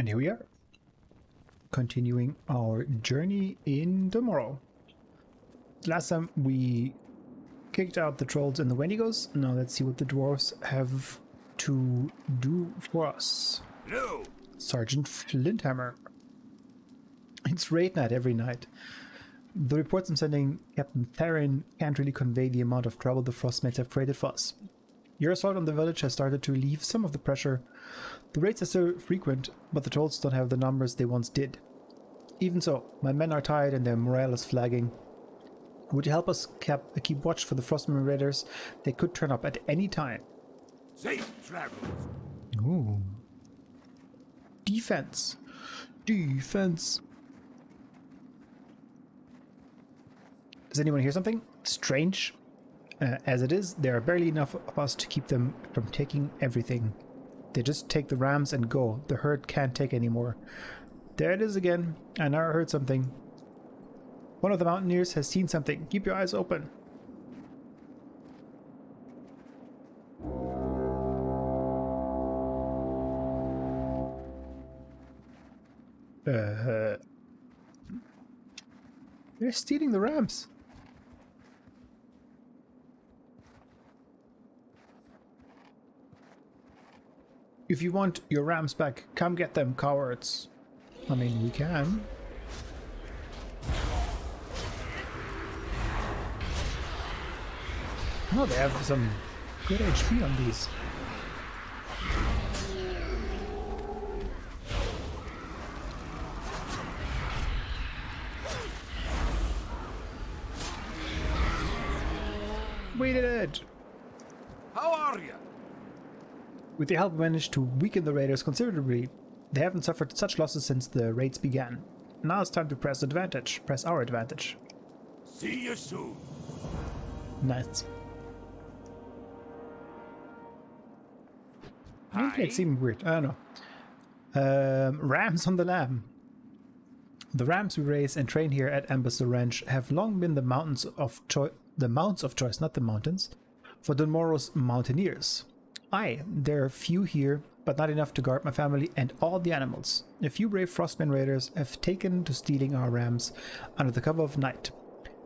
And here we are, continuing our journey in Dun Morogh. Last time we kicked out the trolls and the Wendigos. Now let's see what the dwarves have to do for us. No. Sergeant Flinthammer. It's raid night every night. The reports I'm sending Captain Theron can't really convey the amount of trouble the Frostmates have created for us. Your assault on the village has started to relieve some of the pressure. The raids are still frequent, but the trolls don't have the numbers they once did. Even so, my men are tired and their morale is flagging. Would you help us keep watch for the Frostman raiders? They could turn up at any time. Safe travels. Ooh. Defense. Defense. Does anyone hear something? Strange. As it is, there are barely enough of us to keep them from taking everything. They just take the rams and go. The herd can't take anymore. There it is again. I now heard something. One of the mountaineers has seen something. Keep your eyes open. They're stealing the rams. If you want your rams back, come get them, cowards. I mean, we can. Oh, they have some good HP on these. We did it! How are you? With your help, we managed to weaken the raiders considerably. They haven't suffered such losses since the raids began. Now it's time to press our advantage. See you soon. Nice. Hi. It seemed weird. I don't know. Rams on the lam. The rams we raise and train here at Ambassador Ranch have long been the mounts of choice, not the mountains, for Dun Morogh's mountaineers. Aye, there are few here, but not enough to guard my family and all the animals. A few brave Frostman raiders have taken to stealing our rams under the cover of night,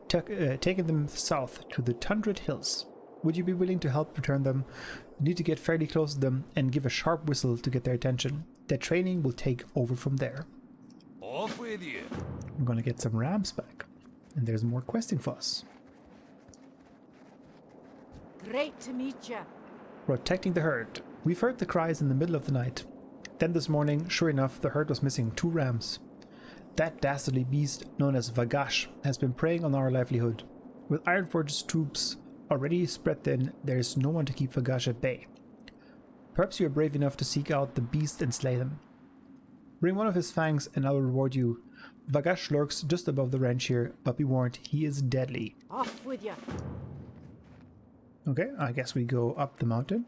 taken them south to the Tundred Hills. Would you be willing to help return them? You need to get fairly close to them and give a sharp whistle to get their attention. Their training will take over from there. Off with you. I'm gonna get some rams back. And there's more questing for us. Great to meet you. Protecting the herd. We've heard the cries in the middle of the night. Then this morning, sure enough, the herd was missing 2 rams. That dastardly beast, known as Vagash, has been preying on our livelihood. With Ironforge's troops already spread thin, there is no one to keep Vagash at bay. Perhaps you are brave enough to seek out the beast and slay him. Bring one of his fangs and I will reward you. Vagash lurks just above the ranch here, but be warned, he is deadly. Off with you. Okay, I guess we go up the mountain.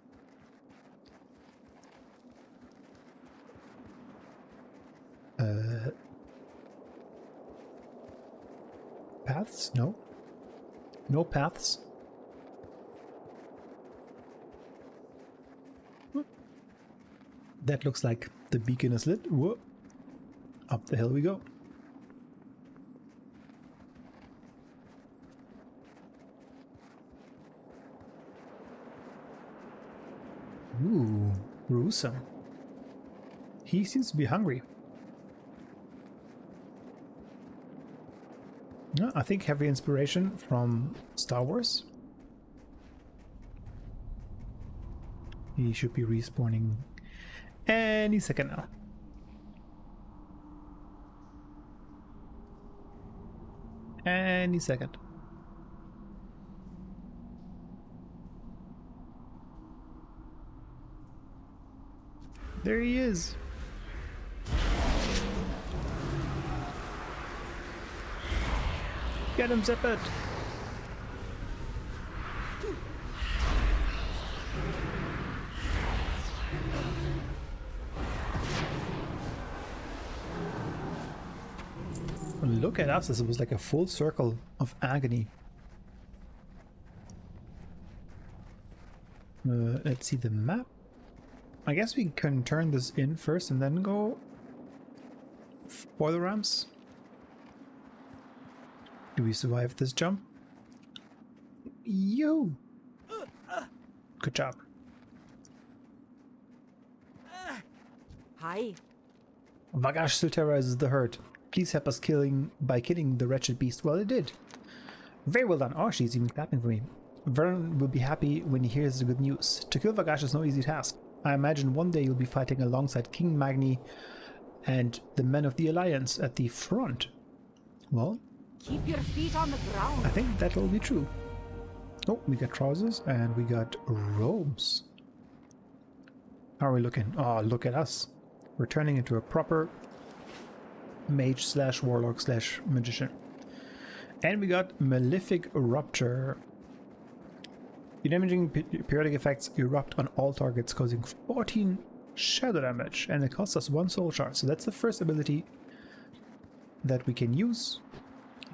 Paths? No. No paths. That looks like the beacon is lit. Whoa. Up the hill we go. Ooh, gruesome. He seems to be hungry. No, I think heavy inspiration from Star Wars. He should be respawning any second now. Any second. There he is. Get him, zip it. Look at us, it was like a full circle of agony. Let's see the map. I guess we can turn this in first and then go for the rams. Do we survive this jump? You. Good job. Hi. Vagash still terrorizes the herd. Please help us by killing the wretched beast. Well, it did. Very well done. Oh, she's even clapping for me. Vern will be happy when he hears the good news. To kill Vagash is no easy task. I imagine one day you'll be fighting alongside King Magni and the men of the Alliance at the front. Well, Keep your feet on the ground. I think that'll be true. Oh, we got trousers and we got robes. How are we looking? Oh, look at us. We're turning into a proper mage slash warlock slash magician. And we got Malefic Rupture. The damaging periodic effects erupt on all targets, causing 14 shadow damage, and it costs us 1 soul shard. So that's the first ability that we can use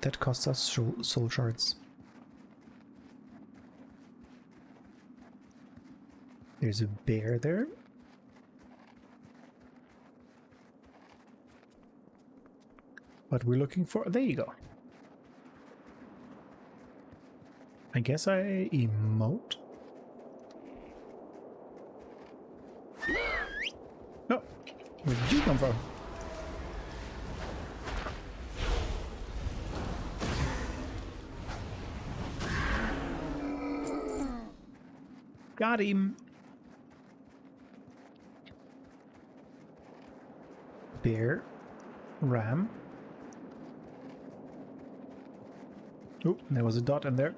that costs us soul shards. There's a bear there. What we're looking for, there you go. I guess I emote. Oh, where did you come from? Got him. Bear, ram. Oh, there was a dot in there.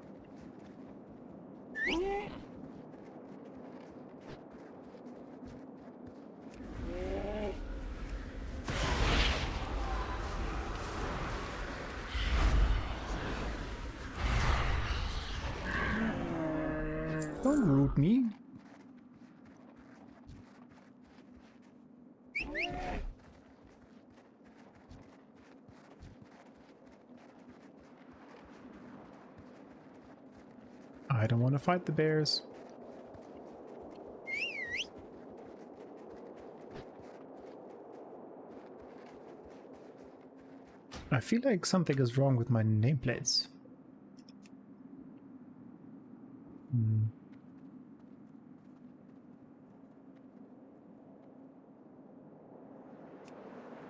Don't root me. I don't want to fight the bears. I feel like something is wrong with my nameplates.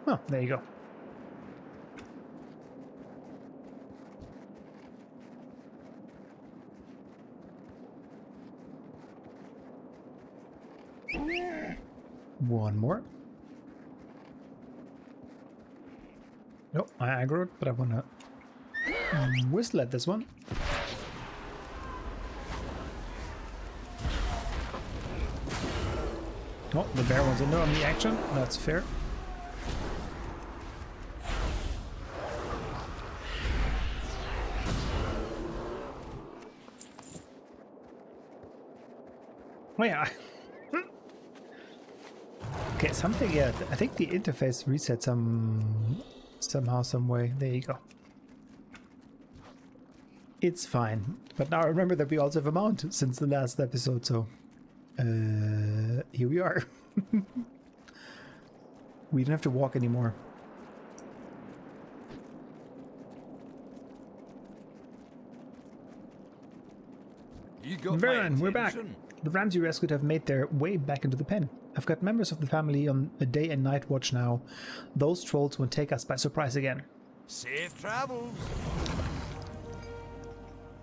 Oh, there you go. One more. Nope, I aggroed, but I want to whistle at this one. Oh, the bear wants to know on the action. That's fair. Oh yeah. Okay, something, yeah, I think the interface reset somehow, some way. There you go. It's fine. But now remember that we also have a mount since the last episode, so here we are. We don't have to walk anymore. You got Varen, we're back. attention. The rams you rescued have made their way back into the pen. I've got members of the family on a day and night watch now. Those trolls won't take us by surprise again. Safe travels.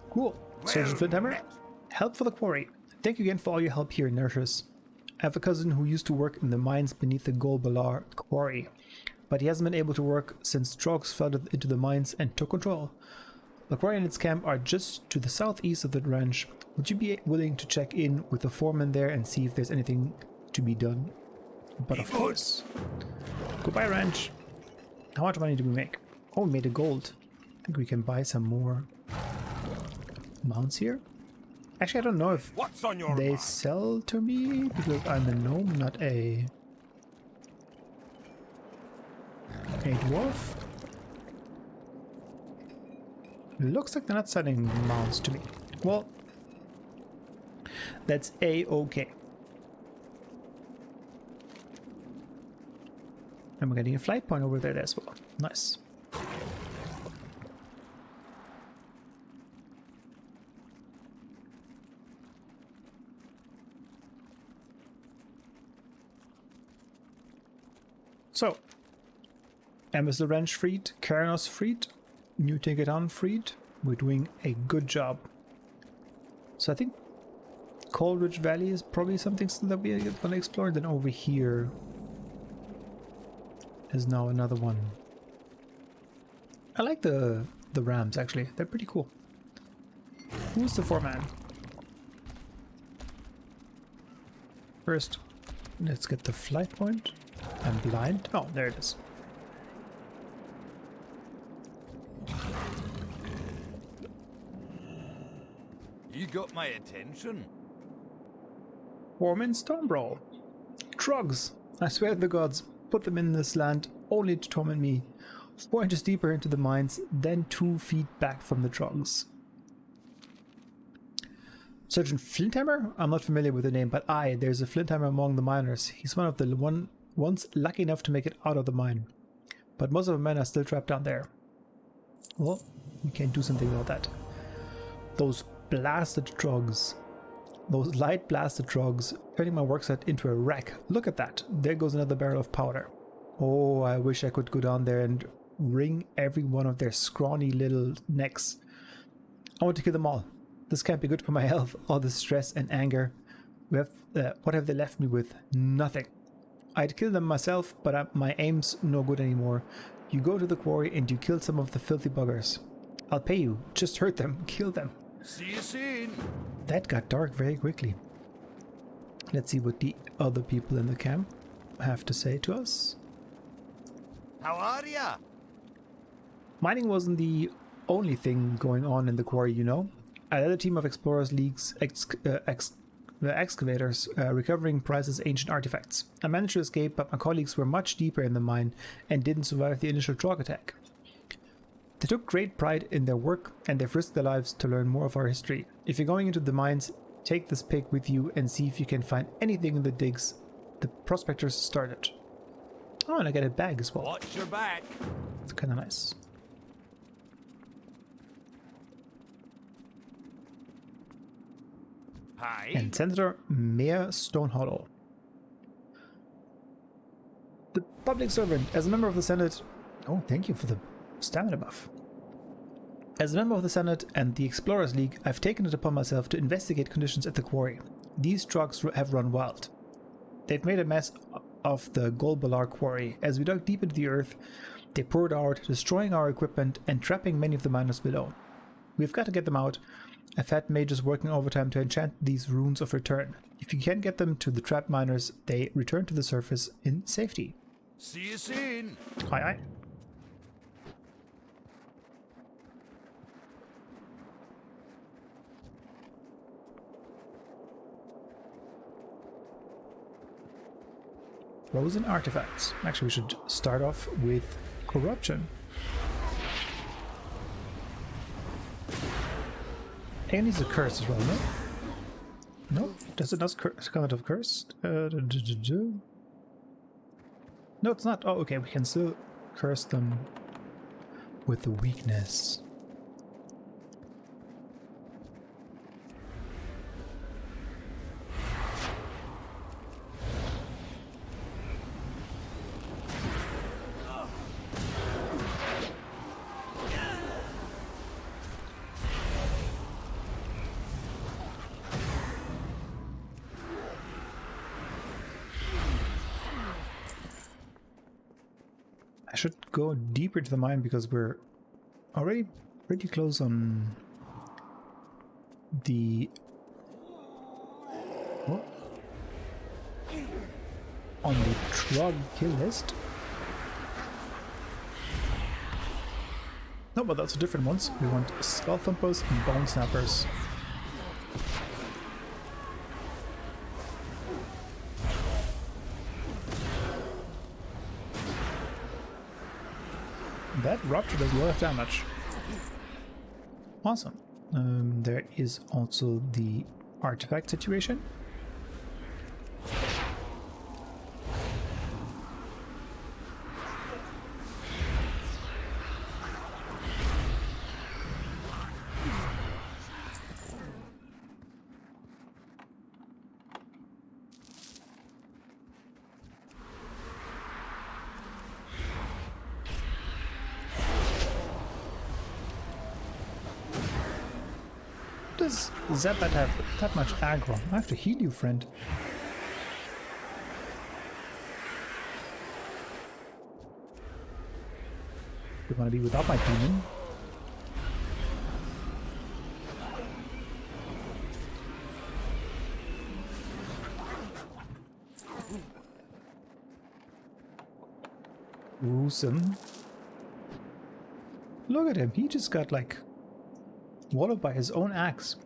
Cool. Sergeant Flinthammer, help for the quarry. Thank you again for all your help here, nurses. I have a cousin who used to work in the mines beneath the Golbalar quarry, but he hasn't been able to work since Drogs flooded into the mines and took control. The quarry and its camp are just to the southeast of the ranch. Would you be willing to check in with the foreman there and see if there's anything to be done? But of course. Goodbye, ranch. How much money do we make? Oh, we made a gold. I think we can buy some more mounts here. Actually, I don't know if What's on your they mind? sell to me because I'm a gnome, not a dwarf. Looks like they're not selling mounts to me. Well, that's a-okay. And we're getting a flight point over there as well. Nice. So, Ambassador Ranch freed, Karanos freed, New Ticket on freed. We're doing a good job. So I think Coldridge Valley is probably something that we're going to explore. Then over here is now another one. I like the rams, actually. They're pretty cool. Who's the foreman? First, let's get the flight point. I'm blind. Oh, there it is. You got my attention. Foreman Stormbrawl. Trogs. I swear to the gods, put them in this land only to torment me. 4 inches deeper into the mines, then 2 feet back from the Trogs. Sergeant Flinthammer? I'm not familiar with the name, but there's a Flinthammer among the miners. He's one of the ones lucky enough to make it out of the mine. But most of the men are still trapped down there. Well, we can do something about that. Those blasted Trogs. Those light blasted Trogs, turning my worksite into a wreck. Look at that. There goes another barrel of powder. Oh, I wish I could go down there and wring every one of their scrawny little necks. I want to kill them all. This can't be good for my health. All the stress and anger. What have they left me with? Nothing. I'd kill them myself, but my aim's no good anymore. You go to the quarry and you kill some of the filthy buggers. I'll pay you. Just hurt them. Kill them. See you soon. That got dark very quickly. Let's see what the other people in the camp have to say to us. How are ya? Mining wasn't the only thing going on in the quarry, you know. I led a team of explorers leagues excavators recovering Price's ancient artifacts. I managed to escape, but my colleagues were much deeper in the mine and didn't survive the initial Trog attack. They took great pride in their work and they've risked their lives to learn more of our history. If you're going into the mines, take this pick with you and see if you can find anything in the digs the prospectors started. Oh, and I get a bag as well. Watch your back. It's kind of nice. Hi. And Senator Mayor Stonehollow. The public servant, as a member of the Senate... Oh, thank you for the stamina buff. As a member of the Senate and the Explorers League, I've taken it upon myself to investigate conditions at the quarry. These trucks have run wild. They've made a mess of the Golbalar quarry. As we dug deep into the earth, they poured out, destroying our equipment and trapping many of the miners below. We've got to get them out. I've had mages working overtime to enchant these runes of return. If you can't get them to the trapped miners, they return to the surface in safety. See you soon. Aye aye. Frozen artifacts. Actually, we should start off with corruption. And he's a curse as well, no? No? Does it not come out of curse? No, it's not. Oh, okay, we can still curse them with the weakness. I should go deeper to the mine because we're already pretty close on the Trog kill list. No, but that's different ones. We want Skull Thumpers and Bone Snappers. That rupture does a lot of damage. Awesome. There is also the artifact situation. does Zebat have that much aggro? I have to heal you, friend. You want to be without my demon? Gruesome. Look at him, he just got like wallowed by his own axe.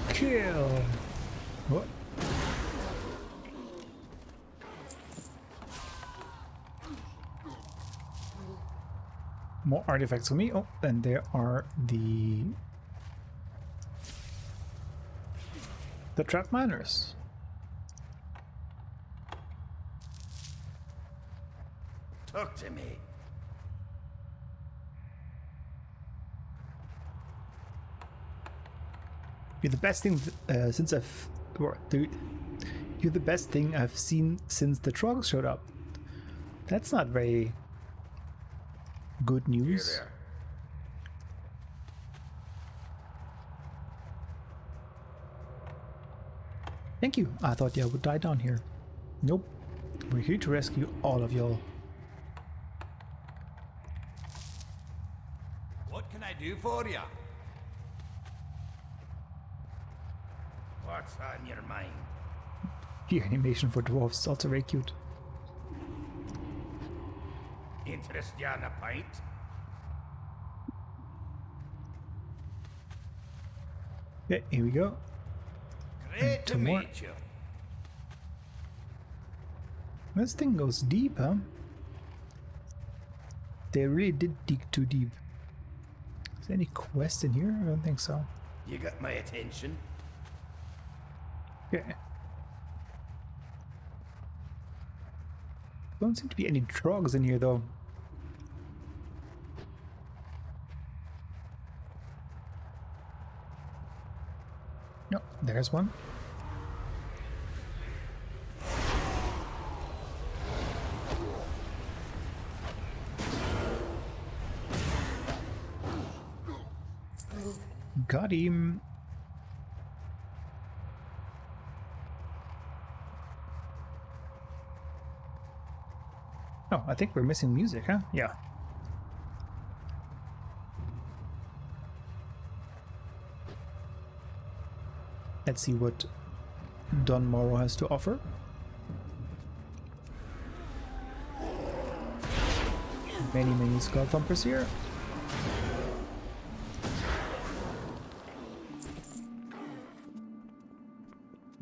Kill! What? More artifacts for me. Oh, and there are the trap miners. Talk to me. You're the best thing since I've. You're the best thing I've seen since the Trogs showed up. That's not very good news. Here, there. Thank you. I thought y'all would die down here. Nope. We're here to rescue all of y'all. What can I do for you? What's on your mind? The animation for dwarves is also very cute. Interest you on a pint? Okay, here we go. Great to two more. meet you. This thing goes deep, huh? They really did dig too deep. Is there any quest in here? I don't think so. You got my attention. Okay. Don't seem to be any trogs in here though. No, there's one. Got him. Oh, I think we're missing music, huh? Yeah. Let's see what Dun Morogh has to offer. Many skull thumpers here.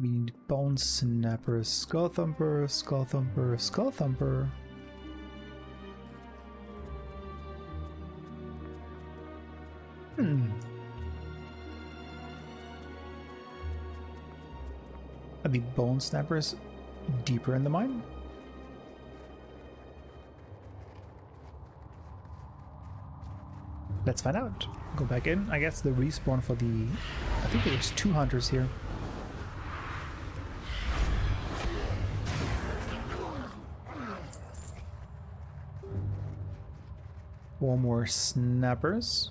We need bone snappers, skull thumper, skull thumper, skull thumper. Are the bone snappers deeper in the mine? Let's find out. Go back in. I guess the respawn for the... I think there's 2 hunters here. Four more snappers.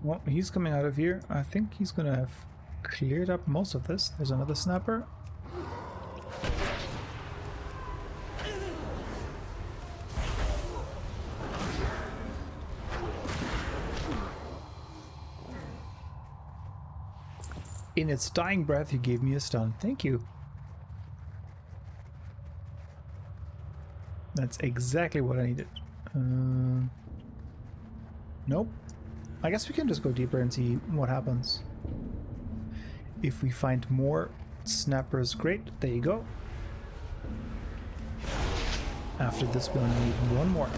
Well, he's coming out of here. I think he's gonna have cleared up most of this. There's another snapper. In its dying breath, he gave me a stun. Thank you. That's exactly what I needed. Nope. I guess we can just go deeper and see what happens. If we find more snappers, great. There you go. After this, we'll need one more.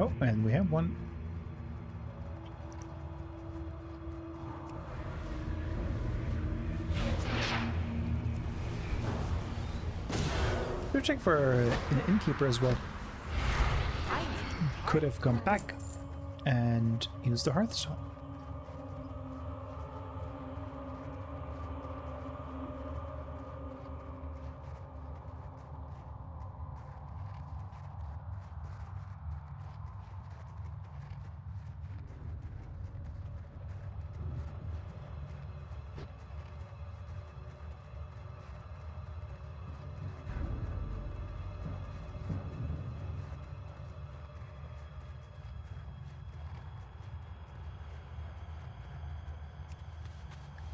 Oh, and we have one. We'll check for an innkeeper as well. Could have come back and used the Hearthstone.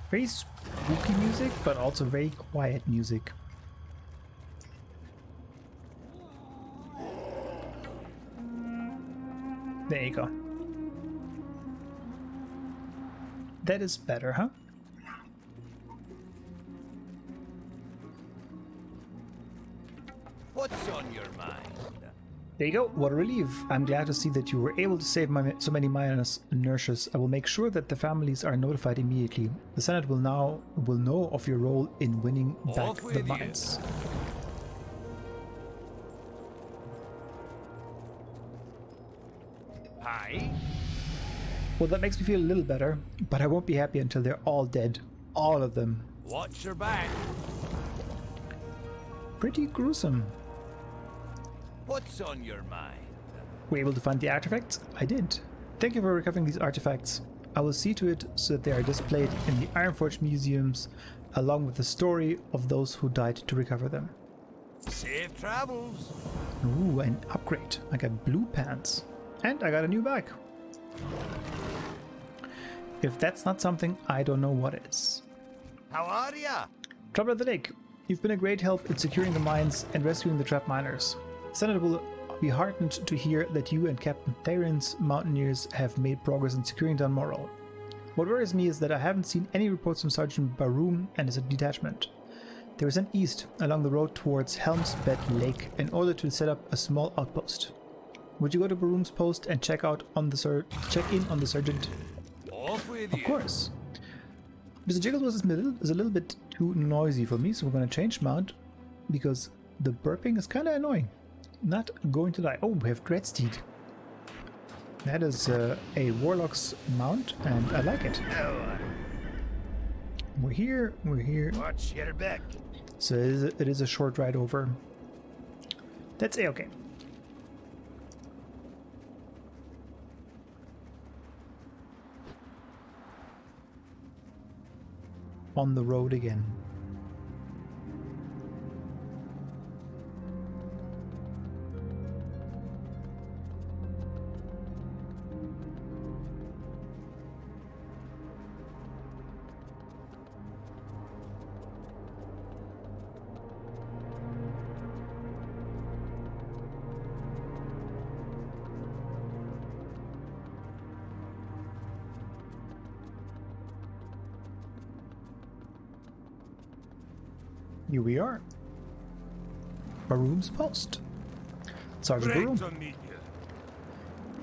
Very spooky music, but also very quiet music. There you go. That is better, huh? What's on your mind? There you go. What a relief. I'm glad to see that you were able to save so many miners and nurses. I will make sure that the families are notified immediately. The Senate will know of your role in winning back the mines. Hi. Well, that makes me feel a little better, but I won't be happy until they're all dead. All of them. Watch your back. Pretty gruesome. What's on your mind? Were you able to find the artifacts? I did. Thank you for recovering these artifacts. I will see to it so that they are displayed in the Ironforge museums, along with the story of those who died to recover them. Safe travels. Ooh, an upgrade. I got blue pants. And I got a new bag. If that's not something, I don't know what is. How are ya? Trouble at the Lake. You've been a great help in securing the mines and rescuing the trapped miners. Senate will be heartened to hear that you and Captain Theron's mountaineers have made progress in securing Dun Morogh. What worries me is that I haven't seen any reports from Sergeant Baroom and his detachment. They were sent east along the road towards Helm's Bed Lake in order to set up a small outpost. Would you go to Baroom's post and check in on the sergeant? Off with you. Of course. Mr. Jiggles is a little bit too noisy for me, so we're going to change mount because the burping is kind of annoying. Not going to lie. Oh, we have Dreadsteed. That is a Warlock's mount, and I like it. We're here. Watch your back. So it is a short ride over. That's A-okay. On the road again. Here we are. Baroom's post. Sergeant Baroom.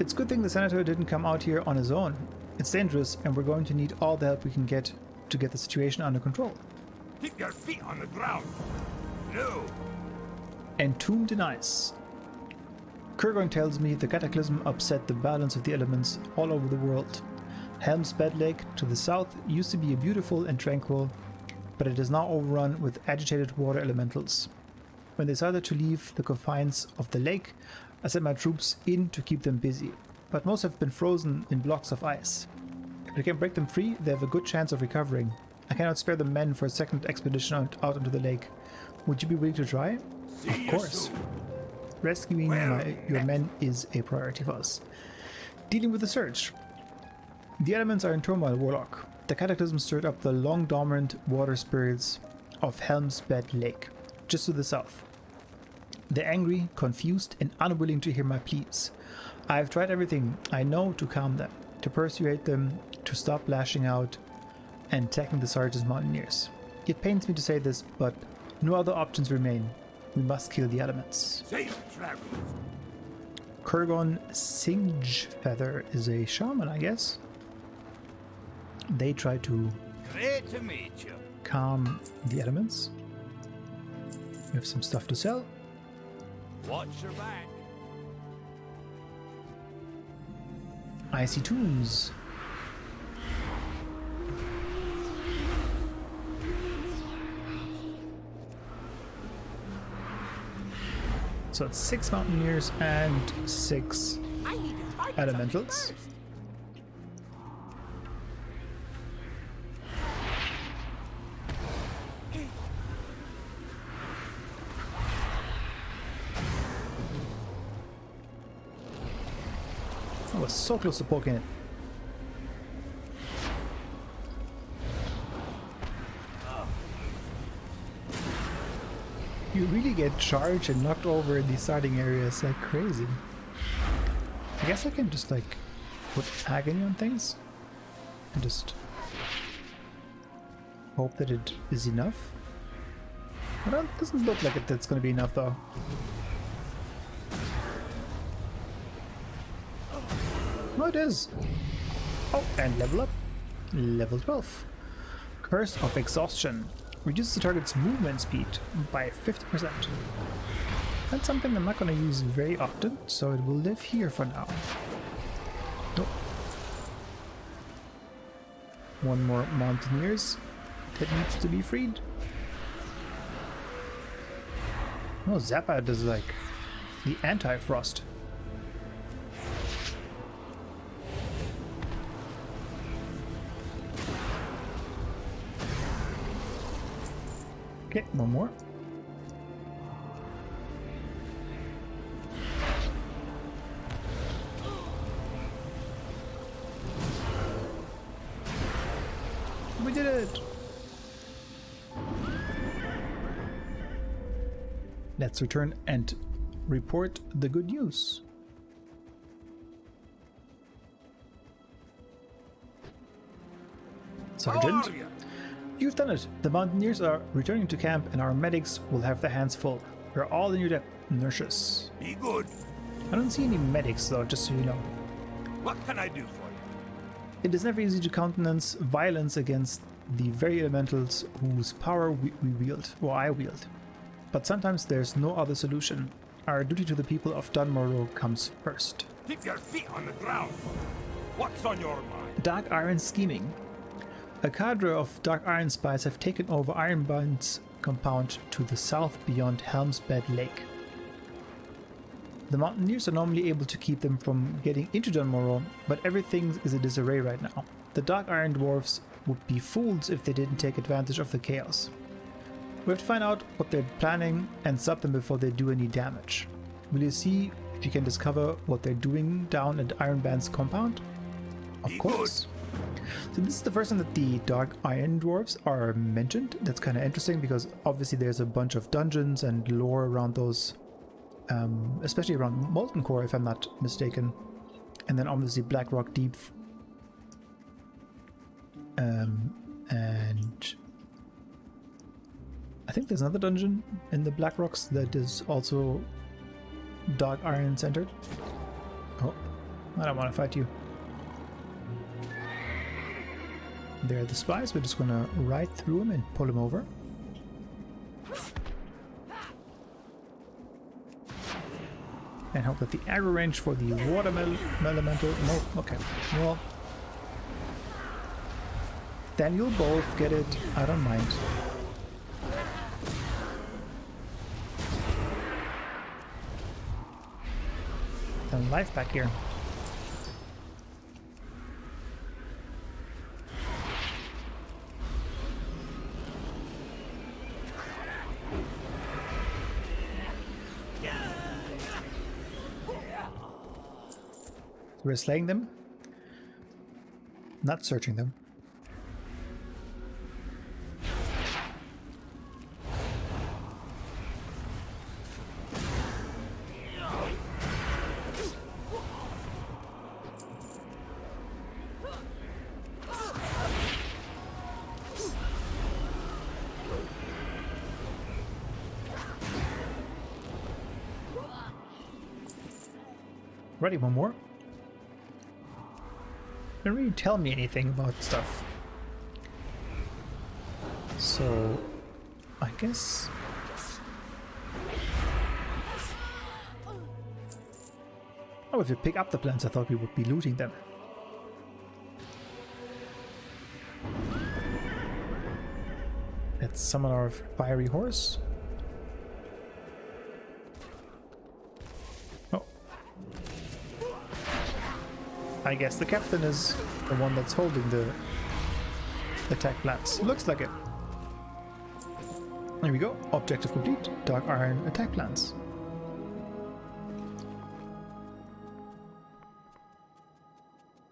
It's a good thing the senator didn't come out here on his own. It's dangerous, and we're going to need all the help we can get to get the situation under control. Keep your feet on the ground. No. Entombed in ice. Kurgon tells me the cataclysm upset the balance of the elements all over the world. Helm's Bed Lake to the south used to be beautiful and tranquil, but it is now overrun with agitated water elementals. When they decided to leave the confines of the lake, I sent my troops in to keep them busy, but most have been frozen in blocks of ice. If we can break them free, they have a good chance of recovering. I cannot spare the men for a second expedition out into the lake. Would you be willing to try? Of course. Rescuing your men is a priority for us. Dealing with the surge. The elements are in turmoil, Warlock. The cataclysm stirred up the long-dormant water spirits of Helm's Bed Lake, just to the south. They're angry, confused, and unwilling to hear my pleas. I have tried everything I know to calm them, to persuade them to stop lashing out and attacking the Sergeant's mountaineers. It pains me to say this, but no other options remain. We must kill the elements. Safe travels. Kurgon Singe Feather is a shaman, I guess. They try to Great to meet you. calm the elements. We have some stuff to sell. Watch your back. Icy Tombs. So it's 6 Mountaineers and 6 I need to target Elementals. something first. I was so close to poking it. You really get charged and knocked over in these starting areas like crazy. I guess I can just like put agony on things and just hope that it is enough. But it doesn't look like that's going to be enough though. No, it is. Oh, and level up. Level 12. Curse of Exhaustion. Reduces the target's movement speed by 50%. That's something I'm not going to use very often, so it will live here for now. Nope. One more Mountaineers that needs to be freed. Oh, Zappa does like the anti-frost. Okay, one more. We did it! Let's return and report the good news. Sergeant? How are you? You've done it. The Mountaineers are returning to camp and our medics will have their hands full. We're all in your debt, nurses. Be good. I don't see any medics though, just so you know. What can I do for you? It is never easy to countenance violence against the very elementals whose power we wield, or I wield. But sometimes there's no other solution. Our duty to the people of Dun Morogh comes first. Keep your feet on the ground. What's on your mind? Dark Iron scheming. A cadre of Dark Iron spies have taken over Ironbind's compound to the south beyond Helm's Bed Lake. The Mountaineers are normally able to keep them from getting into Dun Morogh, but everything is in disarray right now. The Dark Iron Dwarves would be fools if they didn't take advantage of the chaos. We have to find out what they're planning and stop them before they do any damage. Will you see if you can discover what they're doing down at Ironband's compound? Of course. So this is the first time that the Dark Iron Dwarves are mentioned. That's kind of interesting because obviously there's a bunch of dungeons and lore around those, especially around Molten Core if I'm not mistaken. And then obviously Blackrock Deep. And I think there's another dungeon in the Black Rocks that is also Dark Iron centered. Oh, I don't want to fight you. They're the spies. We're just gonna ride through them and pull them over. And hope that the aggro range for the water elemental. No, okay. Well, then you'll both get it. I don't mind. Some life back here. We're slaying them, not searching them. Ready, one more. Didn't really tell me anything about stuff. So, I guess... Oh, if we pick up the plants, I thought we would be looting them. Let's summon our fiery horse. Oh. I guess the captain is the one that's holding the attack plants. Looks like it. There we go. Objective complete. Dark Iron attack plants.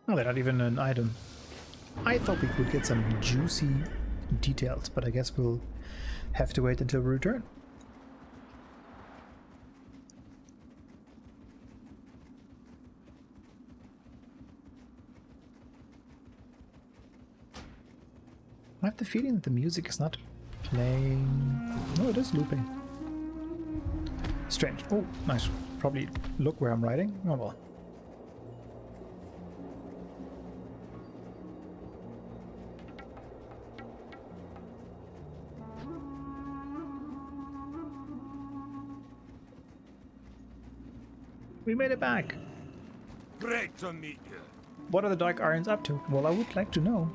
Oh, they're not even an item. I thought we could get some juicy details, but I guess we'll have to wait until we return. I have the feeling that the music is not playing. No, it is looping. Strange. Oh, nice. Probably look where I'm riding. Oh well. We made it back! Great to meet you. What are the Dark Irons up to? Well, I would like to know.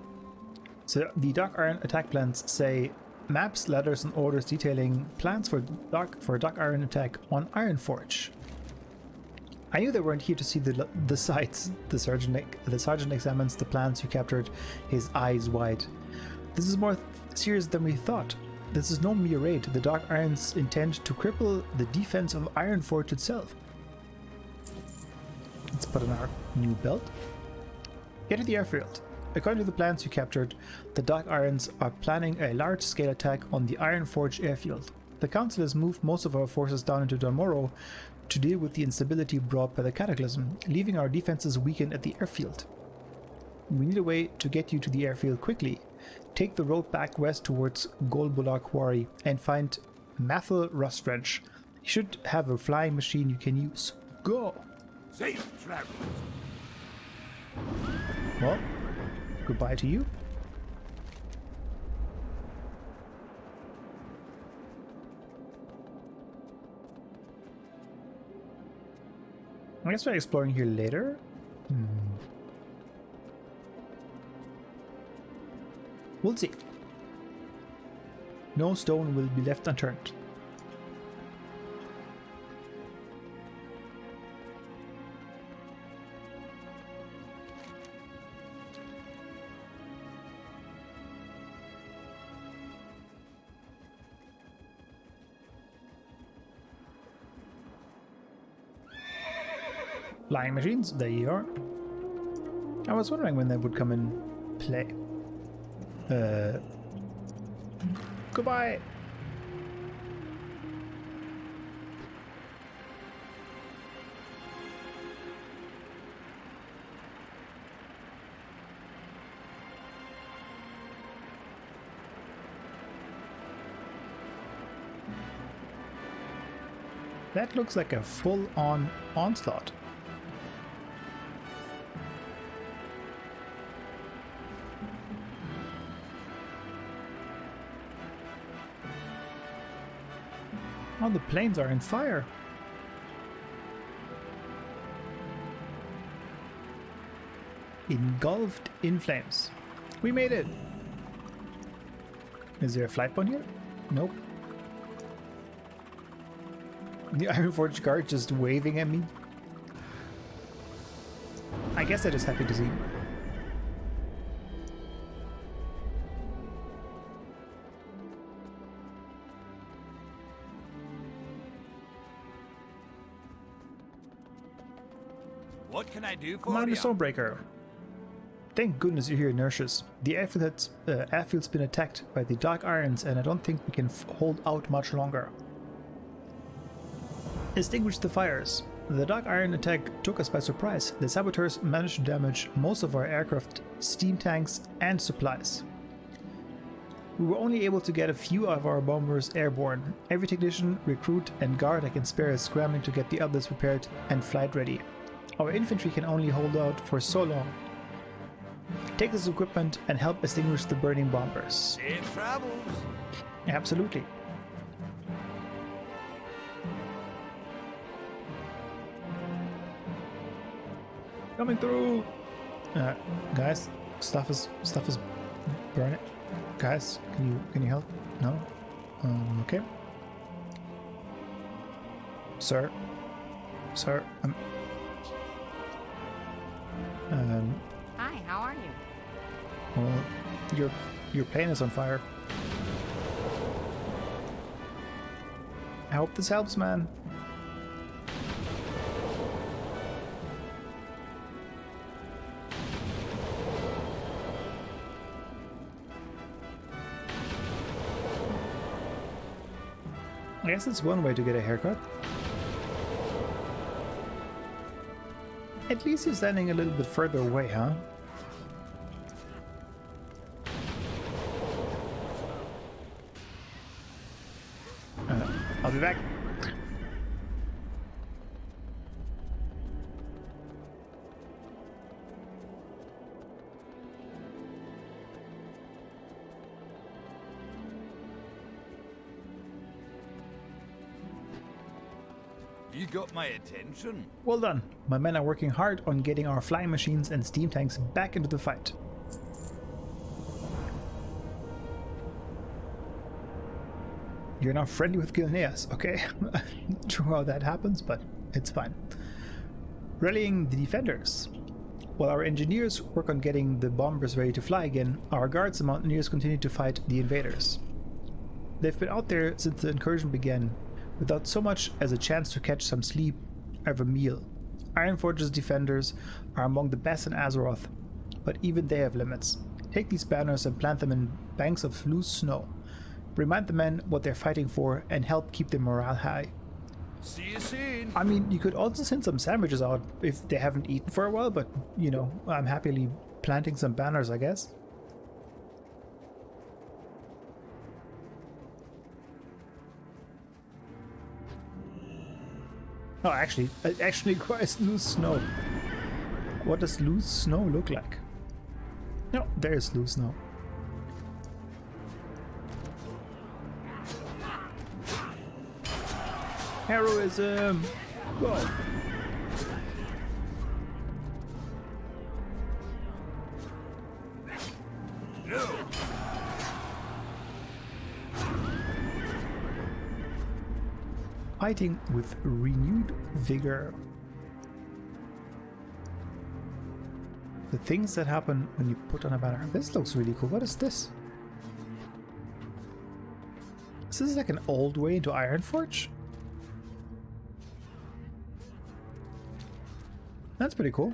So the Dark Iron attack plans say maps, letters and orders detailing plans for a Dark Iron attack on Ironforge. I knew they weren't here to see the sights. The sergeant examines the plans you captured, his eyes wide. This is more serious than we thought. This is no mere raid. The Dark Irons intend to cripple the defense of Ironforge itself. Let's put on our new belt. Get to the airfield. According to the plans you captured, the Dark Irons are planning a large-scale attack on the Ironforge airfield. The Council has moved most of our forces down into Dun Morogh to deal with the instability brought by the Cataclysm, leaving our defenses weakened at the airfield. We need a way to get you to the airfield quickly. Take the road back west towards Golbular Quarry and find Mathil Rustwrench. You should have a flying machine you can use. Go! Safe travels. Well, goodbye to you. I guess we're exploring here later. We'll see. No stone will be left unturned. Flying machines, there you are. I was wondering when they would come in play. Goodbye! That looks like a full-on onslaught. Oh, the planes are in fire. Engulfed in flames. We made it. Is there a flight point here? Nope. The Ironforge guard just waving at me. I guess they're just happy to see me. What can I do for Commander you? Stormbreaker. Thank goodness you're here, Nurses. The airfield's been attacked by the Dark Irons, and I don't think we can hold out much longer. Extinguish the fires. The Dark Iron attack took us by surprise. The saboteurs managed to damage most of our aircraft, steam tanks, and supplies. We were only able to get a few of our bombers airborne. Every technician, recruit, and guard I can spare is scrambling to get the others repaired and flight ready. Our infantry can only hold out for so long. Take this equipment and help extinguish the burning bombers. Safe travels. Absolutely. Coming through. Guys, stuff is burning. Guys, can you help? No. Okay. Sir. Hi, how are you? Well, your plane is on fire. I hope this helps, man. I guess that's one way to get a haircut. At least he's standing a little bit further away, huh? I'll be back. You got my attention. Well done. My men are working hard on getting our flying machines and steam tanks back into the fight. You're now friendly with Gilneas, okay? Not sure how that happens, but it's fine. Rallying the defenders. While our engineers work on getting the bombers ready to fly again, our guards and mountaineers continue to fight the invaders. They've been out there since the incursion began, without so much as a chance to catch some sleep or have a meal. Ironforge's defenders are among the best in Azeroth, but even they have limits. Take these banners and plant them in banks of loose snow. Remind the men what they're fighting for and help keep their morale high. See you soon. I mean, you could also send some sandwiches out if they haven't eaten for a while, but, you know, I'm happily planting some banners, I guess. Oh, actually, it actually requires loose snow. What does loose snow look like? No, there's loose snow. Heroism! Go! No. Fighting with renewed vigor. The things that happen when you put on a banner. This looks really cool. What is this? Is this like an old way into Ironforge? That's pretty cool.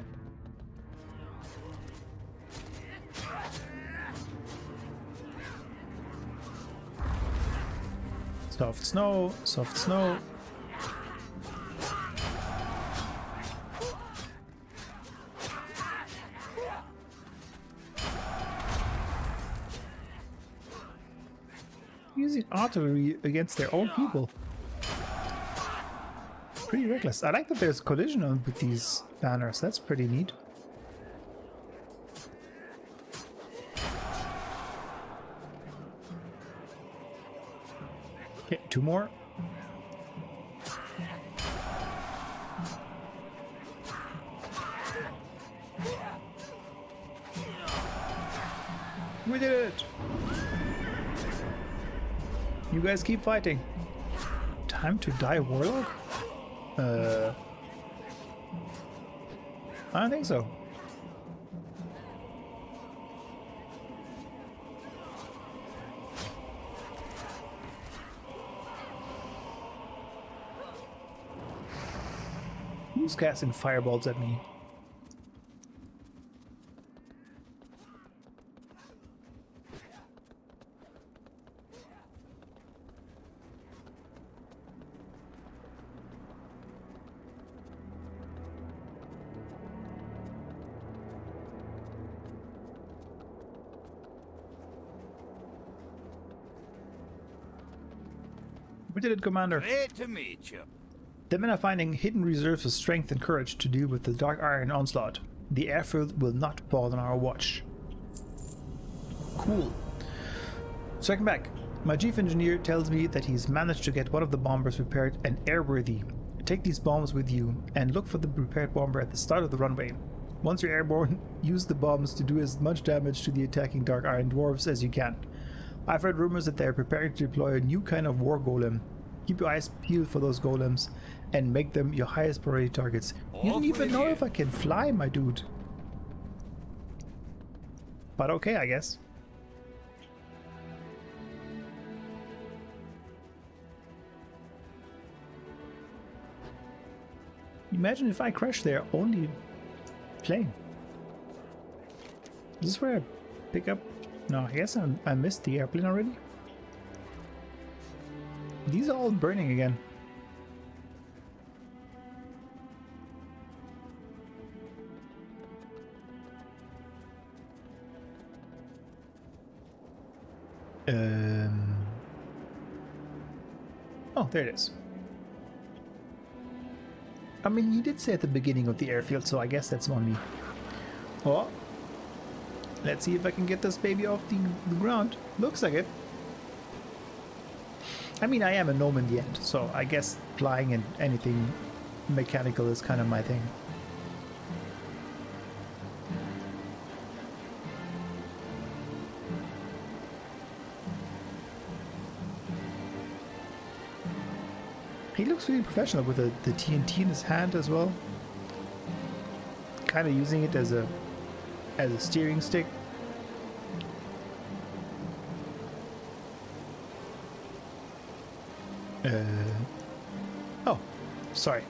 Soft snow, soft snow. Using artillery against their own people. Pretty reckless. I like that there's collision on with these banners. That's pretty neat. Okay, two more. We did it! You guys keep fighting. Time to die, Warlock? I don't think so. Who's casting fireballs at me? We did it, Commander. Great to meet you. The men are finding hidden reserves of strength and courage to deal with the Dark Iron onslaught. The airfield will not fall on our watch. Cool. Checking back. My chief engineer tells me that he's managed to get one of the bombers repaired and airworthy. Take these bombs with you and look for the repaired bomber at the start of the runway. Once you're airborne, use the bombs to do as much damage to the attacking Dark Iron Dwarves as you can. I've heard rumors that they're preparing to deploy a new kind of war golem. Keep your eyes peeled for those golems and make them your highest priority targets. You don't even know if I can fly, my dude. But okay, I guess. Imagine if I crash there, only plane. Is this where I pick up? No, I guess I missed the airplane already. These are all burning again. Oh, there it is. I mean, he did say at the beginning of the airfield, so I guess that's on me. Oh, let's see if I can get this baby off the ground. Looks like it. I mean, I am a gnome in the end, so I guess flying and anything mechanical is kind of my thing. He looks really professional with the TNT in his hand as well. Kind of using it as a steering stick. Oh, sorry.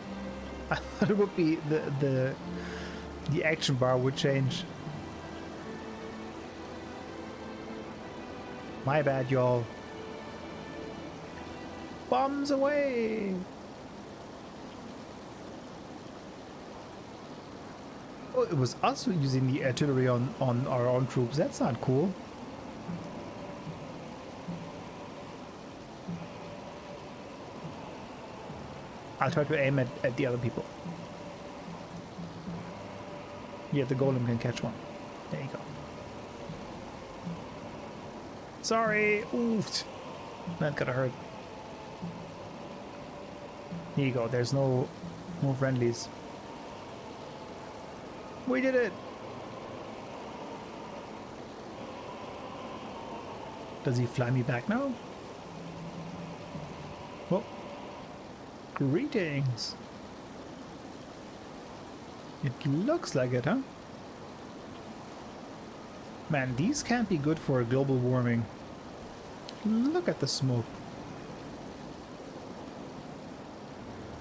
I thought it would be the action bar would change. My bad, y'all. Bombs away! Oh, it was us using the artillery on our own troops. That's not cool. I'll try to aim at the other people. Yeah, the golem can catch one. There you go. Sorry! Ooh, that could have hurt. Here you go, there's no friendlies. We did it! Does he fly me back now? Oh. Greetings! It looks like it, huh? Man, these can't be good for global warming. Look at the smoke.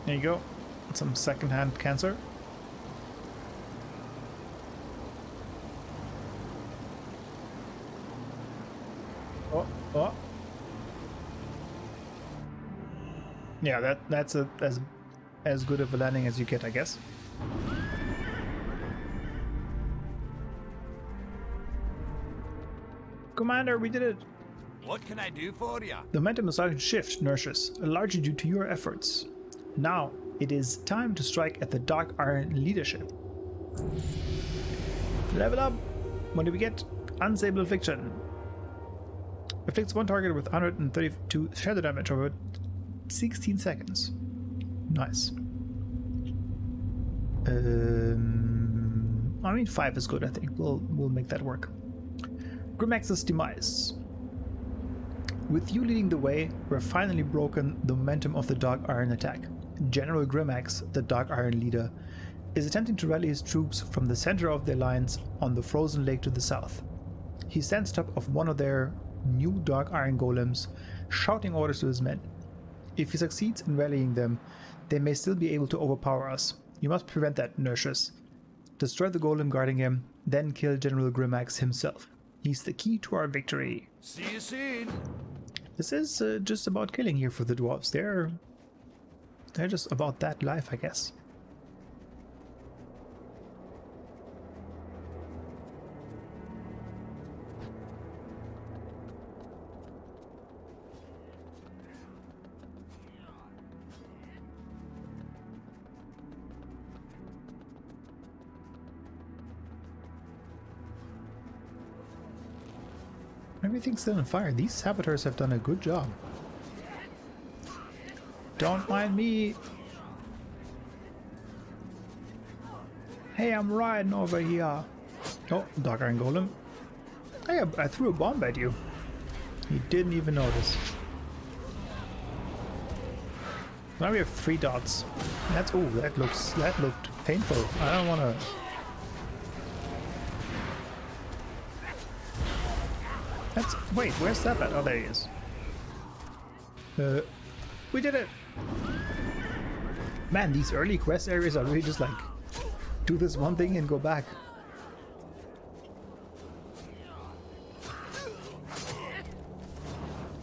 There you go. Some secondhand cancer. Oh, oh. Yeah, that's as good of a landing as you get, I guess. Commander, we did it! What can I do for you? The momentum is starting to shift, Nurses, largely due to your efforts. Now, it is time to strike at the Dark Iron leadership. Level up! What do we get? Unsable Affliction. Afflicts one target with 132 shadow damage over 16 seconds. Nice. I mean, 5 is good, I think. We'll make that work. Grimmax's Demise. With you leading the way, we've finally broken the momentum of the Dark Iron attack. General Grimmax, the Dark Iron leader, is attempting to rally his troops from the center of their lines on the frozen lake to the south. He stands top of one of their new Dark Iron golems, shouting orders to his men. If he succeeds in rallying them, they may still be able to overpower us. You must prevent that, Nurses. Destroy the golem guarding him, then kill General Grimmax himself. He's the key to our victory. See you soon. This is just about killing here for the dwarves. They're just about that life, I guess. everything's still on fire. These saboteurs have done a good job. Don't mind me. Hey, I'm riding over here. Oh, Dark Iron Golem. Hey, I threw a bomb at you. You didn't even notice. Now we have 3 dots. That's that looked painful. I don't wanna. Wait, where's that at? Oh, there he is. We did it! Man, these early quest areas are really just like, do this one thing and go back.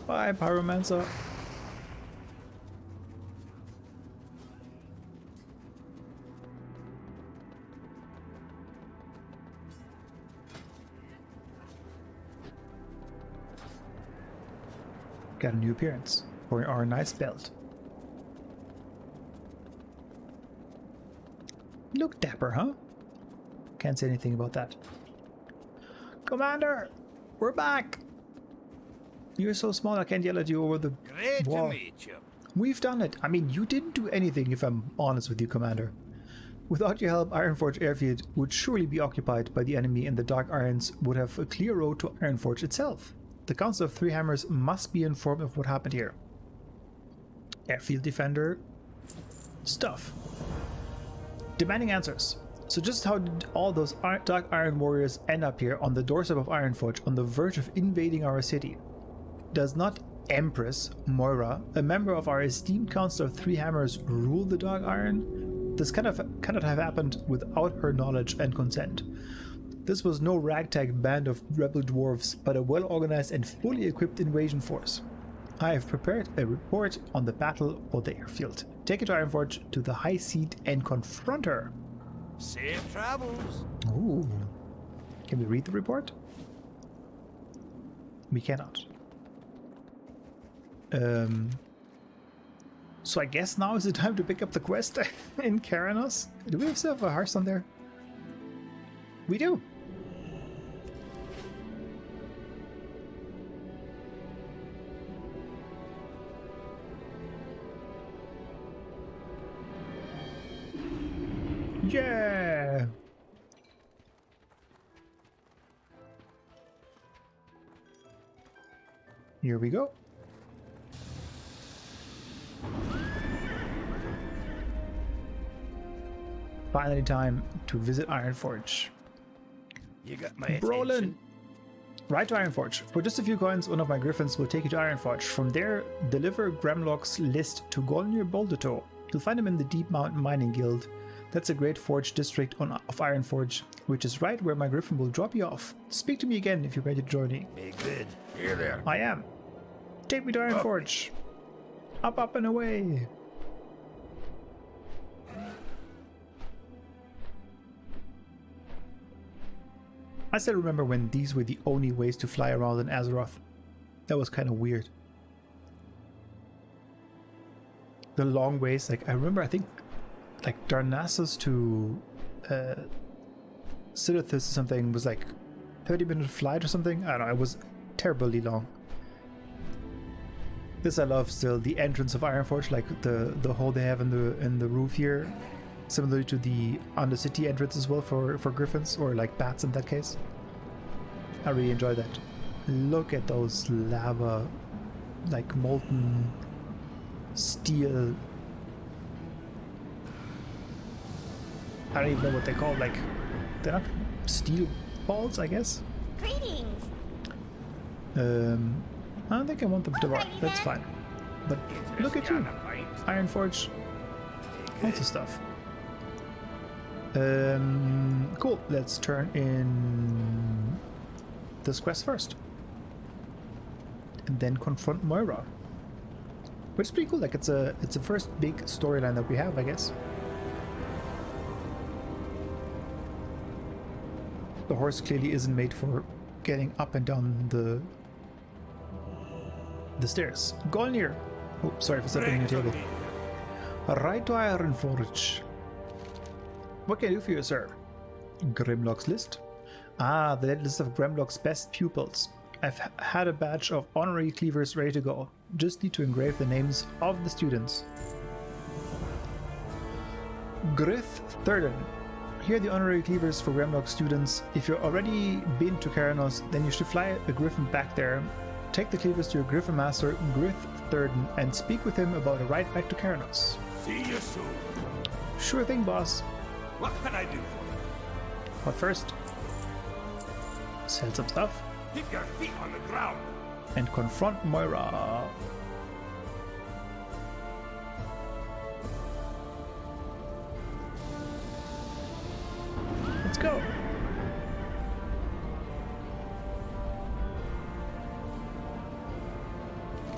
Bye, Pyromancer. Got a new appearance for our nice belt. Look dapper, huh? Can't say anything about that. Commander, we're back. You're so small I can't yell at you over the Great wall. to meet you. We've done it. I mean, you didn't do anything if I'm honest with you, Commander. Without your help, Ironforge Airfield would surely be occupied by the enemy and the Dark Irons would have a clear road to Ironforge itself. The Council of Three Hammers must be informed of what happened here. Airfield Defender stuff. Demanding answers. So just how did all those Dark Iron Warriors end up here on the doorstep of Ironforge on the verge of invading our city? Does not Empress Moira, a member of our esteemed Council of Three Hammers, rule the Dark Iron? This cannot have happened without her knowledge and consent. This was no ragtag band of rebel dwarves, but a well-organized and fully equipped invasion force. I have prepared a report on the battle of the airfield. Take it to Ironforge to the High Seat and confront her. Safe travels. Ooh. Can we read the report? We cannot. So I guess now is the time to pick up the quest in Karanos. Do we still have a hearth on there? We do. Yeah. Here we go. Finally time to visit Ironforge. You got my Brolin! attention. Ride to Ironforge. For just a few coins, one of my griffins will take you to Ironforge. From there, deliver Gramlock's list to Golnir Bouldertoe. You'll find him in the Deep Mountain Mining Guild. That's a great forge district of Ironforge, which is right where my griffin will drop you off. Speak to me again if you're ready to join me. Be good. Here there. I am. Take me to Ironforge. Up and away. I still remember when these were the only ways to fly around in Azeroth. That was kind of weird. The long ways, like I remember, I think like Darnassus to Silithus or something was like 30-minute flight or something. I don't know, it was terribly long. This I love still, the entrance of Ironforge, like the hole they have in the roof here. Similarly to the Undercity entrance as well for griffins, or like bats in that case. I really enjoy that. Look at those lava, like molten steel. I don't even know what they're called, like, they're not steel balls, I guess? Greetings. I don't think I want them to work, that's fine. But look at you, Ironforge, lots of stuff. Cool, let's turn in this quest first. And then confront Moira. Which is pretty cool, like it's a first big storyline that we have, I guess. The horse clearly isn't made for getting up and down the stairs. Golnir! Oh, sorry for stepping on your table. Ride to Ironforge. What can I do for you, sir? Grimlock's list. Ah, the list of Grimlock's best pupils. I've had a batch of honorary cleavers ready to go. Just need to engrave the names of the students. Grith Thurden. Here are the honorary cleavers for Grimlock students. If you've already been to Keranos, then you should fly a griffin back there. Take the cleavers to your griffin master, Grith Thurden, and speak with him about a ride back to Keranos. See you soon. Sure thing, boss. What can I do for you? But first, sell some stuff Keep your feet on the ground. and confront Moira. Let's go.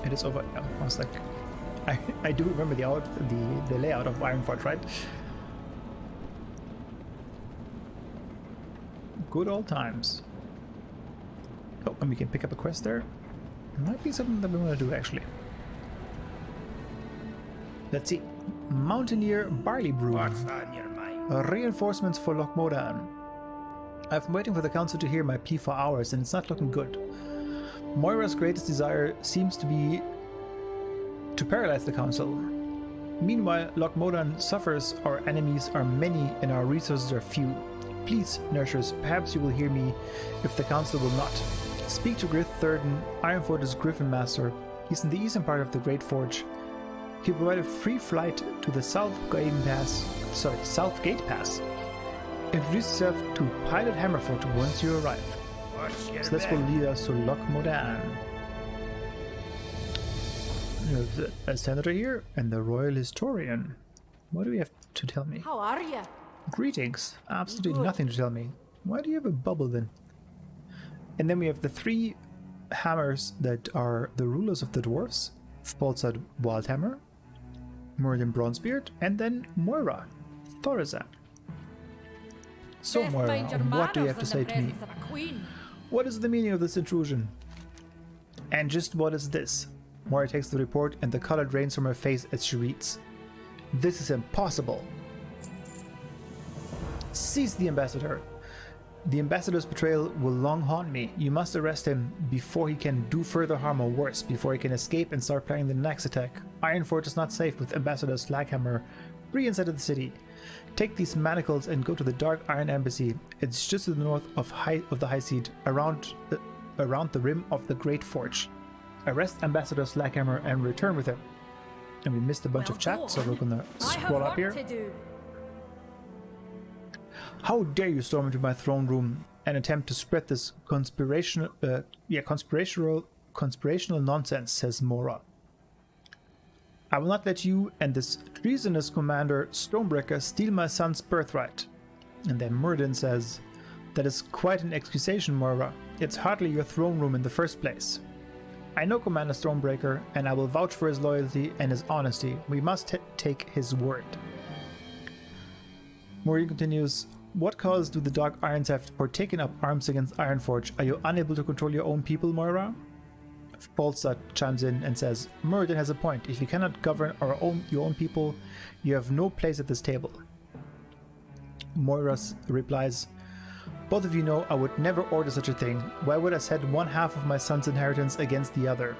It is over. Yeah, I was like, I do remember the layout of Ironforge, right? Good old times. Oh, and we can pick up a quest there. Might be something that we want to do actually. Let's see. Mountaineer Barley Brew. What's on your mind? Reinforcements for Loch Modan. I've been waiting for the council to hear my plea for hours and it's not looking good. Moira's greatest desire seems to be to paralyze the council. Meanwhile, Loch Modan suffers, our enemies are many and our resources are few. Please, nurturers, perhaps you will hear me if the council will not. Speak to Grith Thurden, Ironforge's Griffin Master. He's in the eastern part of the Great Forge. He provided free flight to the Southgate Pass. Introduce yourself to Pilot Hammerfoot once you arrive. So this will lead us to Loch Modan. We have a senator here and the royal historian. What do we have to tell me? How are you? Greetings. Absolutely nothing to tell me. Why do you have a bubble then? And then we have the three hammers that are the rulers of the dwarves. Falsad Wildhammer, Murden Bronzebeard, and then Moira, Thorazan. So Moira, what do you have to say to me? What is the meaning of this intrusion? And just what is this? Moira takes the report and the color drains from her face as she reads. This is impossible. Seize the ambassador. The ambassador's betrayal will long haunt me. You must arrest him before he can do further harm or worse, before he can escape and start planning the next attack. Ironforge is not safe with Ambassador Slackhammer free inside of the city. Take these manacles and go to the Dark Iron Embassy. It's just to the north of the High Seat, around the rim of the Great Forge. Arrest Ambassador Slackhammer and return with him. And we missed a bunch of chat, so we're gonna scroll up here. How dare you storm into my throne room and attempt to spread this conspirational nonsense, says Moira. I will not let you and this treasonous commander Stonebreaker steal my son's birthright. And then Murden says, that is quite an accusation, Moira. It's hardly your throne room in the first place. I know Commander Stonebreaker, and I will vouch for his loyalty and his honesty. We must take his word. Moira continues, what cause do the Dark Irons have for taking up arms against Ironforge? Are you unable to control your own people, Moira? Falstad chimes in and says, Murden has a point. If you cannot govern your own people, you have no place at this table. Moira replies, both of you know I would never order such a thing. Why would I set one half of my son's inheritance against the other?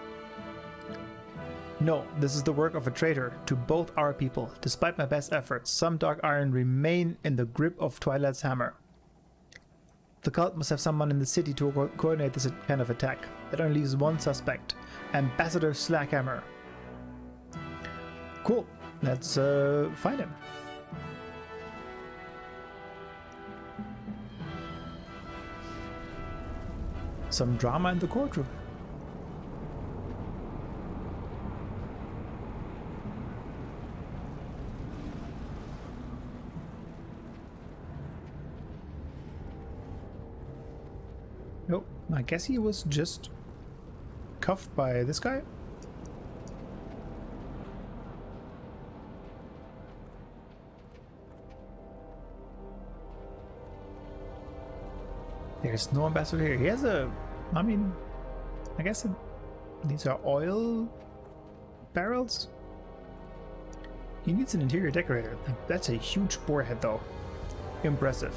No, this is the work of a traitor to both our people. Despite my best efforts, some Dark Iron remain in the grip of Twilight's hammer. The cult must have someone in the city to coordinate this kind of attack. That only leaves one suspect, Ambassador Slackhammer. Cool, let's find him. Some drama in the courtroom. Oh, I guess he was just cuffed by this guy. There's no ambassador here. He has a... I mean... I guess these are oil barrels? He needs an interior decorator. That's a huge boar head though. Impressive.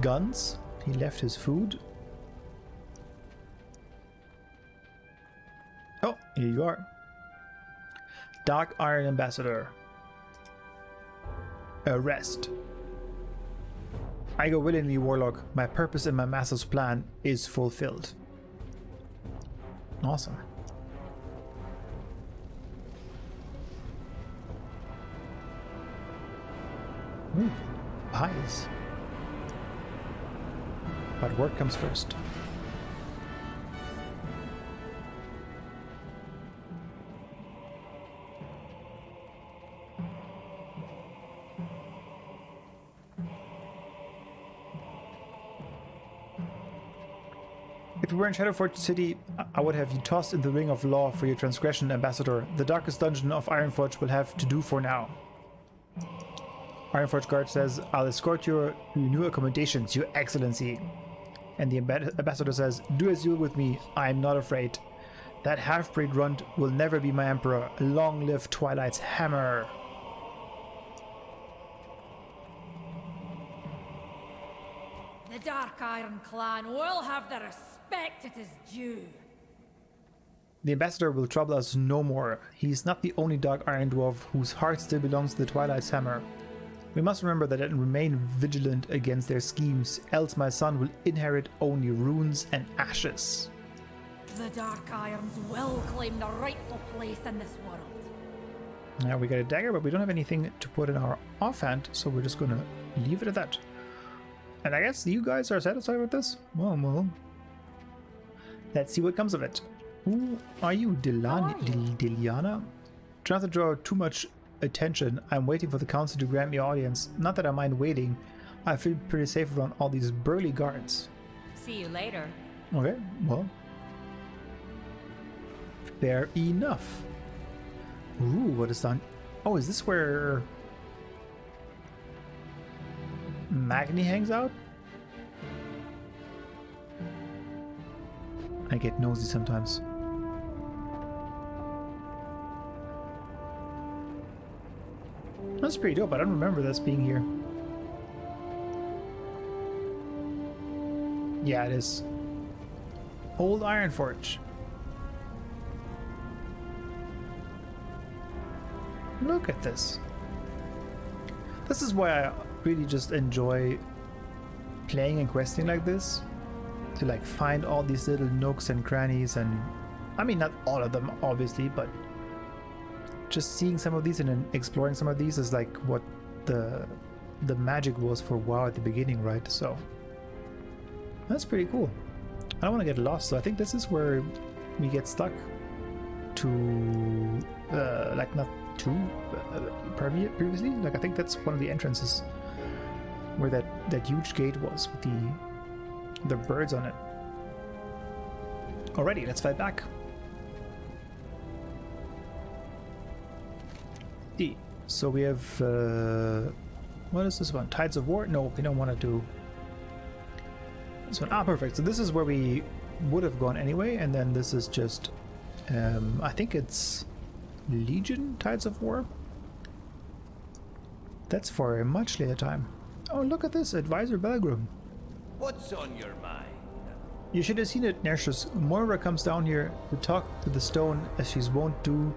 Guns. He left his food. Here you are. Dark Iron Ambassador. Arrest. I go willingly, Warlock. My purpose in my master's plan is fulfilled. Awesome. Ooh, eyes. But work comes first. If we were in Shadowforge City, I would have you tossed in the ring of law for your transgression, Ambassador. The darkest dungeon of Ironforge will have to do for now. Ironforge Guard says, I'll escort you to your new accommodations, Your Excellency. And the Ambassador says, do as you will with me, I am not afraid. That half-breed runt will never be my emperor. Long live Twilight's hammer. The Dark Iron clan will have the respect it is due. The Ambassador will trouble us no more. He is not the only Dark Iron Dwarf whose heart still belongs to the Twilight's hammer. We must remember that and remain vigilant against their schemes, else my son will inherit only ruins and ashes. The Dark Irons will claim the rightful place in this world. Now we got a dagger, but we don't have anything to put in our offhand, so we're just gonna leave it at that. And I guess you guys are satisfied with this? Well. Let's see what comes of it. Who are you, Diliana? Try not to draw too much attention. I'm waiting for the council to grant me audience. Not that I mind waiting. I feel pretty safe around all these burly guards. See you later. Okay, well. Fair enough. Ooh, what is done? Oh, is this where Magni hangs out? I get nosy sometimes. That's pretty dope. I don't remember this being here. Yeah, it is. Old Ironforge. Look at this. This is why I really just enjoy playing and questing like this. To like find all these little nooks and crannies, and I mean not all of them obviously, but just seeing some of these and then exploring some of these is like what the magic was for WoW at the beginning, right? So that's pretty cool. I don't want to get lost, so I think this is where we get stuck to like not too previously. Like I think that's one of the entrances where that huge gate was with the birds on it. Alrighty, let's fight back. So we have what is this one? Tides of War? No, we don't want to do this one. Ah, perfect. So this is where we would have gone anyway, and then this is just I think it's Legion Tides of War. That's for a much later time. Oh, look at this, Advisor Belgrim. What's on your mind? You should have seen it, Nertius. Moira comes down here to talk to the stone as she's wont do.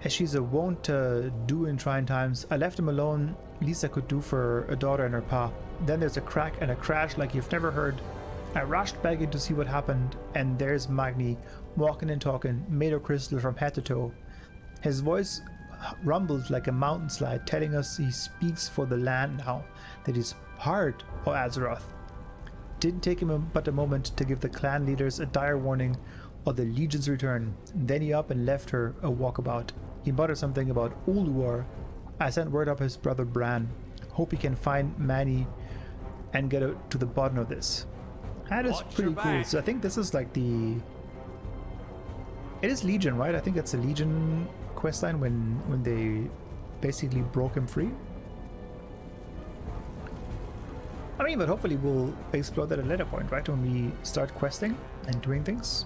As she's a wont to do in trying times. I left him alone, least I could do for a daughter and her pa. Then there's a crack and a crash like you've never heard. I rushed back in to see what happened, and there's Magni, walking and talking, made of crystal from head to toe. His voice rumbled like a mountain slide, telling us he speaks for the land now, that he's part of Azeroth. Didn't take him but a moment to give the clan leaders a dire warning of the Legion's return. Then he up and left her a walkabout. He muttered something about Ulduar. I sent word up his brother Bran. Hope he can find Manny and get to the bottom of this. That is pretty cool. So I think this is like the... It is Legion, right? I think it's a Legion questline when they basically broke him free. I mean, but hopefully we'll explore that at a later point, right? When we start questing and doing things.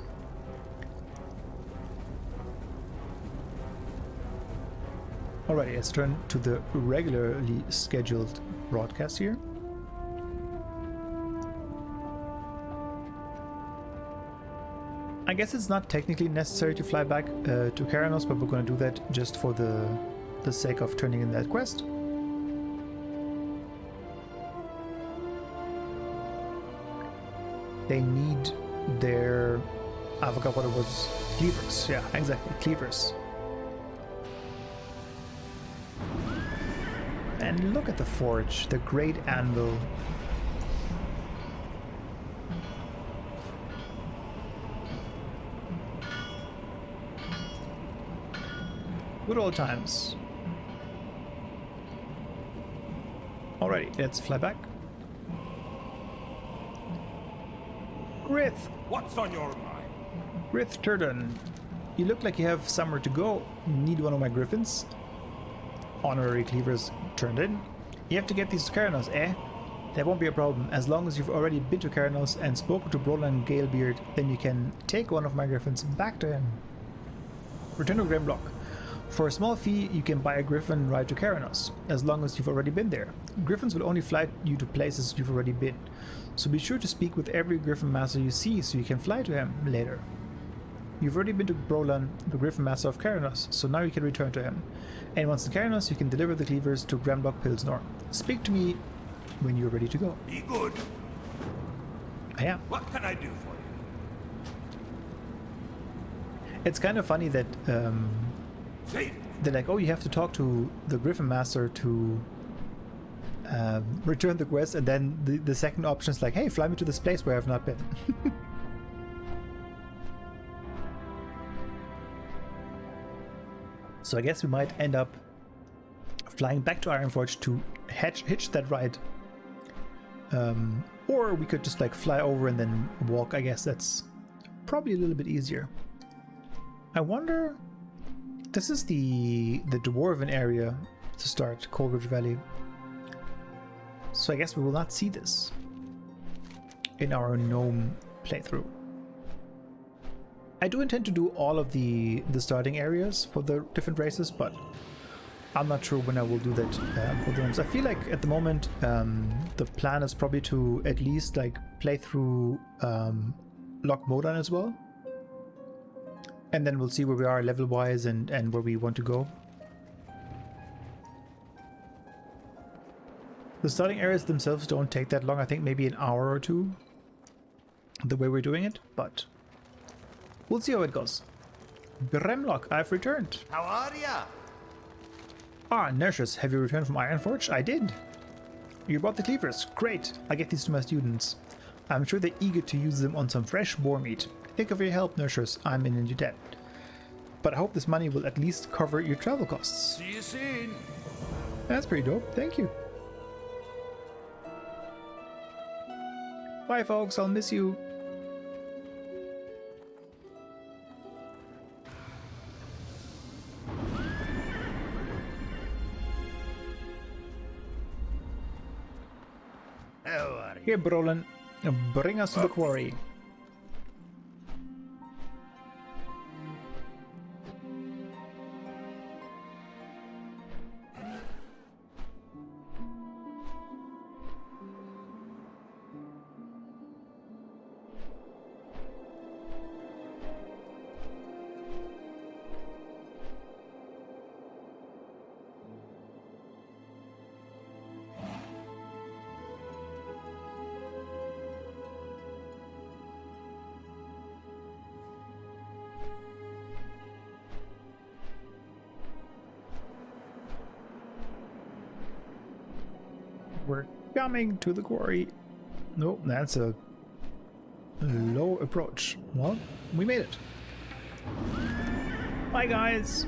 Alrighty, let's turn to the regularly scheduled broadcast here. I guess it's not technically necessary to fly back to Karanos, but we're going to do that just for the sake of turning in that quest. They need their... I forgot what it was. Cleavers. Yeah, exactly. Cleavers. And look at the forge. The great anvil. Good old times. Alrighty, let's fly back. Rith! What's on your mind? Rith Turden, you look like you have somewhere to go. Need one of my griffins? Honorary cleavers turned in. You have to get these to Karanos, eh? That won't be a problem. As long as you've already been to Karanos and spoken to Brolan Galebeard, then you can take one of my griffins back to him. Return to Grimlock. For a small fee, you can buy a griffin ride to Karanos, as long as you've already been there. Griffins will only fly you to places you've already been, so be sure to speak with every griffin master you see so you can fly to him later. You've already been to Brolan, the griffin master of Karanos, so now you can return to him. And once in Karanos, you can deliver the cleavers to Grimlock Pilsnor. Speak to me when you're ready to go. Be good. I am. What can I do for you? It's kind of funny that Say, they're like, oh, you have to talk to the griffin master to return the quest, and then the second option is like, hey, fly me to this place where I've not been. So I guess we might end up flying back to Ironforge to hitch that ride. Or we could just like fly over and then walk. I guess that's probably a little bit easier. I wonder... This is the Dwarven area to start, Colgridge Valley. So I guess we will not see this in our gnome playthrough. I do intend to do all of the starting areas for the different races, but I'm not sure when I will do that for the gnomes. I feel like at the moment the plan is probably to at least like play through Loch Modan as well. And then we'll see where we are level-wise and where we want to go. The starting areas themselves don't take that long. I think maybe an hour or two, the way we're doing it, but we'll see how it goes. Grimlock, I've returned. how are ya? Ah, Nertius, have you returned from Ironforge? I did. You brought the cleavers. Great. I get these to my students. I'm sure they're eager to use them on some fresh boar meat. Think of your help, Nertius. I'm in your debt. But I hope this money will at least cover your travel costs. See you soon. That's pretty dope. Thank you. Bye, folks. I'll miss you. How are you? Here, Brolan. Bring us to the quarry. We're coming to the quarry. Nope, that's a low approach. Well, we made it. Bye, guys.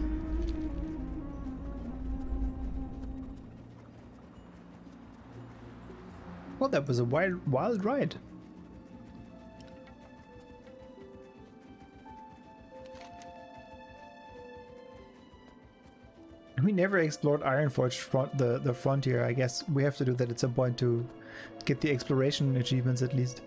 Well, that was a wild ride. We never explored Ironforge the frontier. I guess we have to do that at some point to get the exploration achievements at least.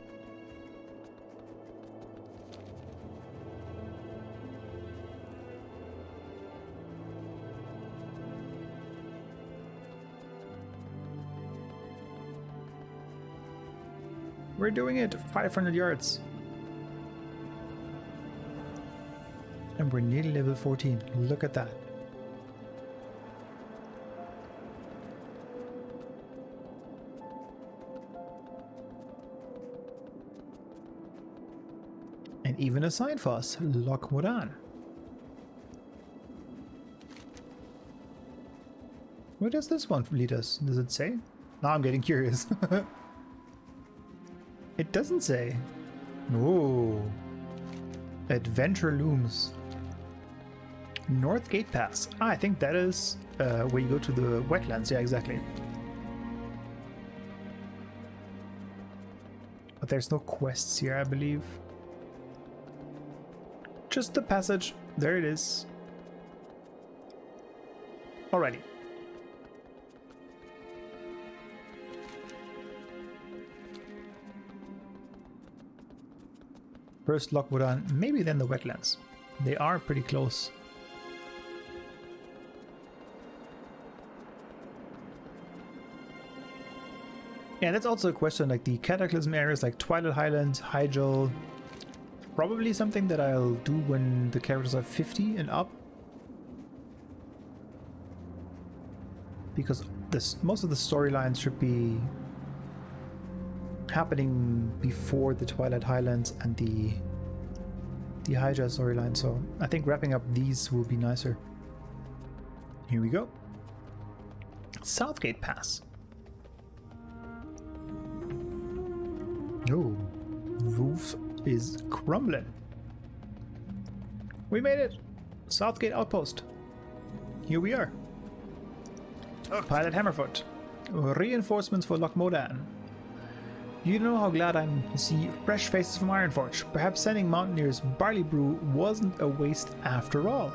We're doing it. 500 yards. And we're nearly level 14. Look at that. And even a sign for us, Loch Moran. Where does this one lead us? Does it say? Now I'm getting curious. It doesn't say. Oh. Adventure looms. North Gate Pass. Ah, I think that is where you go to the wetlands. Yeah, exactly. But there's no quests here, I believe. Just the passage. There it is. Alrighty. First Loch Moran, maybe then the wetlands. They are pretty close. Yeah, that's also a question, like the Cataclysm areas like Twilight Highlands, Hyjal. Probably something that I'll do when the characters are 50 and up. Because most of the storylines should be happening before the Twilight Highlands and the Hyjal storyline, so I think wrapping up these will be nicer. Here we go. Southgate Pass. Oh, roof is crumbling. We made it! Southgate Outpost. Here we are. Pilot Hammerfoot. Reinforcements for Loch Moran. You know how glad I'm to see fresh faces from Ironforge. Perhaps sending mountaineers barley brew wasn't a waste after all.